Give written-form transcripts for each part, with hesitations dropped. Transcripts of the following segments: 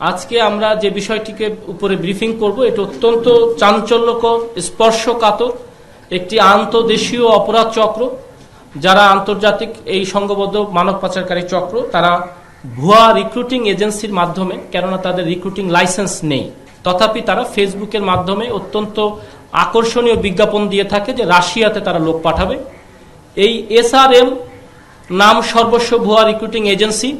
আজকে আমরা যে বিষয়টিকে উপরে ব্রিফিং করব এটা অত্যন্ত চাঞ্চল্যকর, স্পর্শকাতর একটি আন্তদেশীয় অপরাধ চক্র, যারা আন্তর্জাতিক এই সংঘবদ্ধ মানব পাচারকারী চক্র, তারা ভুয়া রিক্রুটিং এজেন্সির মাধ্যমে, কেননা তাদের রিক্রুটিং লাইসেন্স নেই, তথাপি তারা ফেসবুকের মাধ্যমে অত্যন্ত আকর্ষণীয় বিজ্ঞাপন দিয়ে থাকে যে রাশিয়াতে তারা লোক পাঠাবে। এই SRM নাম সর্বস্ব ভুয়া রিক্রুটিং এজেন্সি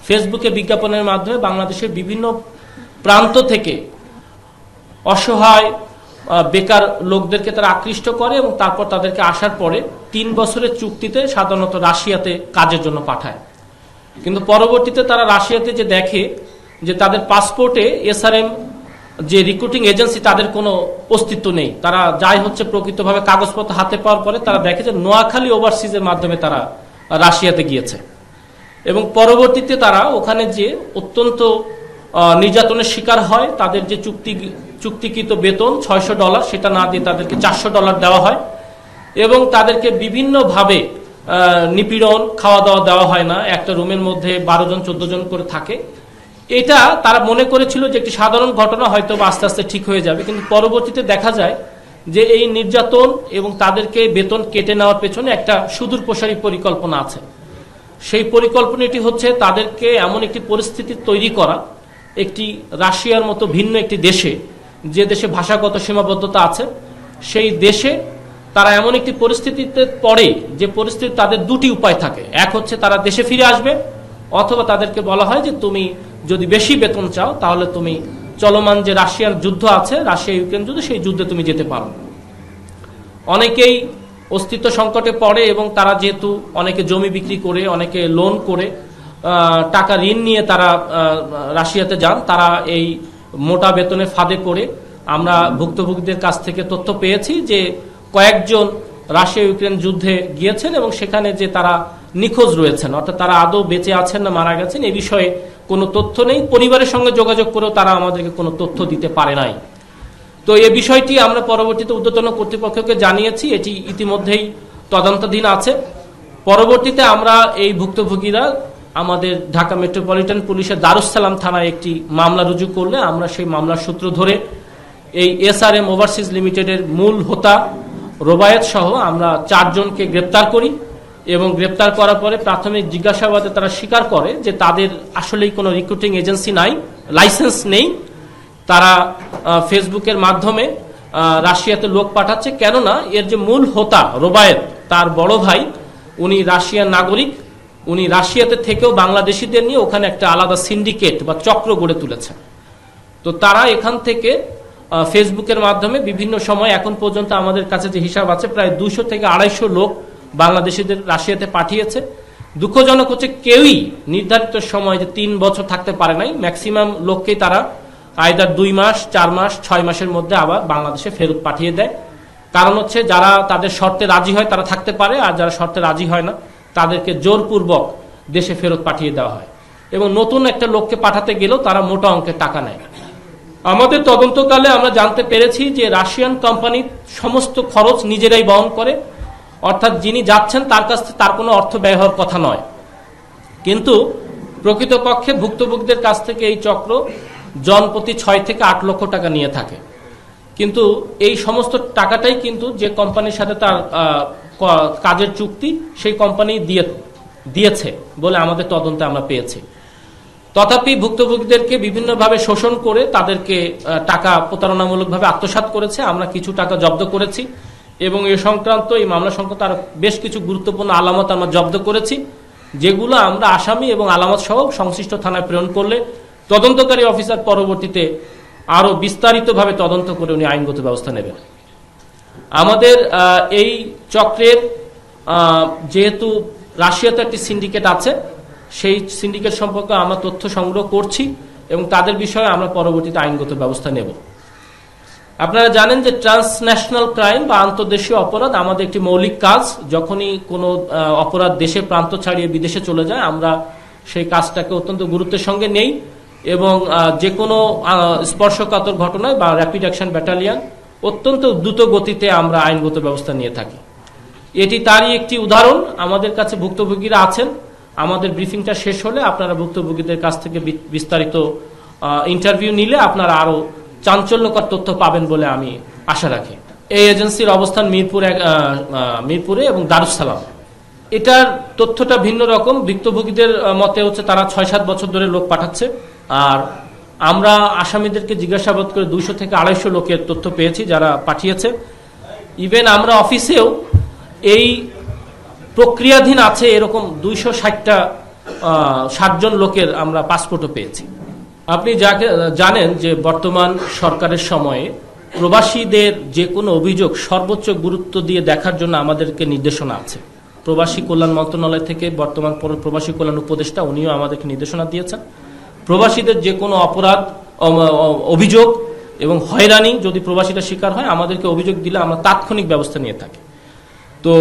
ফেসবুকে বিজ্ঞাপনের মাধ্যমে বাংলাদেশের বিভিন্ন প্রান্ত থেকে অসহায় বেকার লোকদেরকে তারা আকৃষ্ট করে এবং তারপর তাদেরকে আসার পরে 3 বছরের চুক্তিতে সাধারণত রাশিয়াতে কাজের জন্য পাঠায়। কিন্তু পরবর্তীতে তারা রাশিয়াতে যে দেখে যে তাদের পাসপোর্টে SRM যে রিক্রুটিং এজেন্সি তাদের কোনো অস্তিত্ব নেই, তারা যাই হচ্ছে প্রকৃতভাবে কাগজপত্র হাতে পাওয়ার পরে তারা দেখে যে নোয়াখালী ওভারসিজের মাধ্যমে তারা রাশিয়াতে গিয়েছে এবং পরবর্তীতে তারা ওখানে যে অত্যন্ত নির্যাতনের শিকার হয়। তাদের যে চুক্তিকৃত বেতন $600 সেটা না দিয়ে তাদেরকে $400 দেওয়া হয় এবং তাদেরকে বিভিন্নভাবে নিপীড়ন, খাওয়া দাওয়া দেওয়া হয় না। একটা রুমের মধ্যে 12 জন 14 জন করে থাকে। এটা তারা মনে করেছিল যে একটি সাধারণ ঘটনা, হয়তো আস্তে আস্তে ঠিক হয়ে যাবে, কিন্তু পরবর্তীতে দেখা যায় যে এই নির্যাতন এবং তাদেরকে বেতন কেটে নেওয়ার পেছনে একটা সুদূর প্রসারী পরিকল্পনা আছে। সেই পরিকল্পনাটি হচ্ছে তাদেরকে এমন একটি পরিস্থিতি তৈরি করা, একটি রাশিয়ার মতো ভিন্ন একটি দেশে, যে দেশে ভাষাগত সীমাবদ্ধতা আছে, সেই দেশে তারা এমন একটি পরিস্থিতিতে পড়ে যে পরিস্থিতি তাদের দুটি উপায় থাকে। এক হচ্ছে তারা দেশে ফিরে আসবে, অথবা তাদেরকে বলা হয় যে তুমি যদি বেশি বেতন চাও তাহলে তুমি চলমান যে রাশিয়ার যুদ্ধ আছে, রাশিয়া ইউক্রেন যুদ্ধ, সেই যুদ্ধে তুমি যেতে পারো। অনেকেই অস্তিত্ব সংকটে পড়ে এবং তারা যেহেতু অনেকে জমি বিক্রি করে, অনেকে লোন করে, টাকা ঋণ নিয়ে তারা রাশিয়াতে যান, তারা এই মোটা বেতনের ফাঁদে পড়ে। আমরা ভুক্তভোগীদের কাছ থেকে তথ্য পেয়েছি যে কয়েকজন রাশিয়া ইউক্রেন যুদ্ধে গিয়েছেন এবং সেখানে যে তারা নিখোঁজ রয়েছেন, অর্থাৎ তারা আদৌ বেঁচে আছেন না মারা গেছেন এ বিষয়ে কোনো তথ্য নেই। পরিবারের সঙ্গে যোগাযোগ করেও তারা আমাদেরকে কোনো তথ্য দিতে পারে নাই। তো এই বিষয়টি আমরা পরবর্তীতে ঊর্ধ্বতন কর্তৃপক্ষকে জানিয়েছি, এটি ইতিমধ্যেই তদন্তাধীন আছে। পরবর্তীতে আমরা এই ভুক্তভোগীরা আমাদের ঢাকা মেট্রোপলিটন পুলিশের দারুসালাম থানায় একটি মামলা রুজু করলে আমরা সেই মামলার সূত্র ধরে এই SRM ওভারসিজ লিমিটেডের মূল হোতা রোবায়েত সহ আমরা 4 জনকে গ্রেপ্তার করি এবং গ্রেপ্তার করার পরে প্রাথমিক জিজ্ঞাসাবাদে তারা স্বীকার করে যে তাদের আসলেই কোনো রিক্রুটিং এজেন্সি নাই, লাইসেন্স নেই। তারা ফেসবুকের মাধ্যমে রাশিয়াতে লোক পাঠাচ্ছে, কেননা এর যে মূল হোতা রোবায়েত, তার বড় ভাই উনি রাশিয়ার নাগরিক, উনি রাশিয়াতে থেকেও বাংলাদেশিদের নিয়ে ওখানে একটা আলাদা সিন্ডিকেট বা চক্র গড়ে তুলেছে। তো তারা এখান থেকে ফেসবুকের মাধ্যমে বিভিন্ন সময়, এখন পর্যন্ত আমাদের কাছে যে হিসাব আছে, প্রায় 200 থেকে 250 লোক বাংলাদেশিদের রাশিয়াতে পাঠিয়েছে। দুঃখজনক হচ্ছে কেউই নির্ধারিত সময় যে 3 বছর থাকতে পারে নাই। ম্যাক্সিমাম লোককেই তারা আইদার 2 মাস, 4 মাস, 6 মাসের মধ্যে আবার বাংলাদেশে ফেরত পাঠিয়ে দেয়। কারণ হচ্ছে যারা তাদের শর্তে রাজি হয় তারা থাকতে পারে, আর যারা শর্তে রাজি হয় না তাদেরকে জোরপূর্বক দেশে ফেরত পাঠিয়ে দেওয়া হয় এবং নতুন একটা লোককে পাঠাতে গেলেও তারা মোটা অঙ্কের টাকা নেয়। আমাদের তদন্তকালে আমরা জানতে পেরেছি যে রাশিয়ান কোম্পানি সমস্ত খরচ নিজেরাই বহন করে, অর্থাৎ যিনি যাচ্ছেন তার কাছ থেকে তার কোনো অর্থ ব্যয় হওয়ার কথা নয়। কিন্তু প্রকৃতপক্ষে ভুক্তভোগীদের কাছ থেকে এই চক্র জনপ্রতি 6 থেকে 8 লক্ষ টাকা নিয়ে থাকে। কিন্তু এই সমস্ত টাকাটাই কিন্তু যে কোম্পানির সাথে তার কাজের চুক্তি, সেই কোম্পানি দিয়েছে বলে আমাদের তদন্তে আমরা পেয়েছি। তথাপি ভুক্তভোগীদেরকে বিভিন্নভাবে শোষণ করে তাদেরকে টাকা প্রতারণামূলকভাবে আত্মসাৎ করেছে। আমরা কিছু টাকা জব্দ করেছি এবং এই সংক্রান্ত, এই মামলা সংক্রান্ত আরো বেশ কিছু গুরুত্বপূর্ণ আলামত আমরা জব্দ করেছি, যেগুলো আমরা আসামি এবং আলামত সহ সংশ্লিষ্ট থানায় প্রেরণ করলে তদন্তকারী অফিসার পরবর্তীতে আরো বিস্তারিতভাবে তদন্ত করে উনি আইনগত ব্যবস্থা নেবেন। আমাদের এই চক্রের যেহেতু রাশিয়াতে একটি সিন্ডিকেট আছে, সেই সিন্ডিকেট সম্পর্কে আমরা তথ্য সংগ্রহ করছি এবং তাদের বিষয়ে আমরা পরবর্তীতে আইনগত ব্যবস্থা নেব। আপনারা জানেন যে ট্রান্সন্যাশনাল ক্রাইম বা আন্তর্দেশীয় অপরাধ আমাদের একটি মৌলিক কাজ। যখনই কোনো অপরাধ দেশের প্রান্ত ছাড়িয়ে বিদেশে চলে যায়, আমরা সেই কাজটাকে অত্যন্ত গুরুত্বের সঙ্গে নেই এবং যে কোনো স্পর্শকাতর ঘটনায় বা র্যাপিড অ্যাকশন ব্যাটালিয়ন অত্যন্ত দ্রুত গতিতে আমরা আইনগত ব্যবস্থা নিয়ে থাকি। এটি তারই একটি উদাহরণ। আমাদের কাছে ভুক্তভোগীরা আছেন, আমাদের ব্রিফিংটা শেষ হলে আপনারা ভুক্তভোগীদের কাছ থেকে বিস্তারিত ইন্টারভিউ নিলে আপনারা আরো চাঞ্চল্যকর তথ্য পাবেন বলে আমি আশা রাখি। এই এজেন্সির অবস্থান মিরপুরে এবং দারুসালাম। এটার তথ্যটা ভিন্ন রকম। ভুক্তভোগীদের মতে হচ্ছে তারা 6-7 বছর ধরে লোক পাঠাচ্ছে, আর আমরা আসামিদেরকে জিজ্ঞাসাবাদ করে 200 থেকে 250 লোকের তথ্য পেয়েছি যারা পাঠিয়েছে। ইভেন আমরা অফিসেও এই প্রক্রিয়াধীন আছে এরকম 260 জন লোকের আমরা পাসপোর্টও পেয়েছি। আপনি জানেন যে বর্তমান সরকারের সময়ে প্রবাসীদের যে কোনো অভিযোগ সর্বোচ্চ গুরুত্ব দিয়ে দেখার জন্য আমাদেরকে নির্দেশনা আছে। প্রবাসী কল্যাণ মন্ত্রণালয় থেকে বর্তমান প্রবাসী কল্যাণ উপদেষ্টা উনিও আমাদেরকে নির্দেশনা দিয়েছেন। প্রবাসীদের যে কোনো অপরাধ, অভিযোগ এবং হয়রানি যদি প্রবাসীরা শিকার হয় আমাদেরকে অভিযোগ দিলে আমরা তাৎক্ষণিক ব্যবস্থা নিয়ে থাকি। তো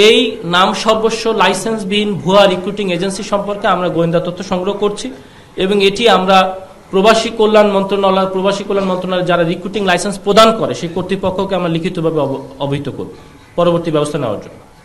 এই নাম সর্বস্ব লাইসেন্সবিহীন ভুয়া রিক্রুটিং এজেন্সি সম্পর্কে আমরা গোয়েন্দা তথ্য সংগ্রহ করছি এবং এটি আমরা প্রবাসী কল্যাণ মন্ত্রণালয় যারা রিক্রুটিং লাইসেন্স প্রদান করে সেই কর্তৃপক্ষকে আমরা লিখিতভাবে অবহিত করব পরবর্তী ব্যবস্থা নেওয়ার জন্য।